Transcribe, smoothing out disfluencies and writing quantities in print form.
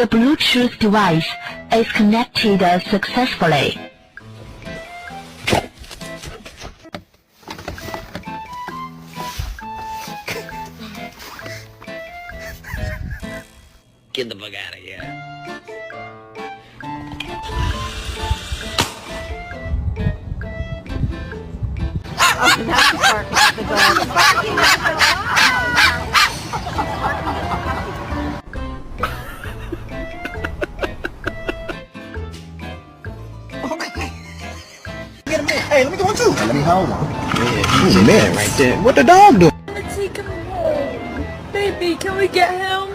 The Bluetooth device is connected successfully. Get the fuck out of here. Oh, now she's barking at the dog. Hey, let me get one too. Let me hold one. Yeah, man, right there. What the dog do? Let's take him home. Baby, can we get him?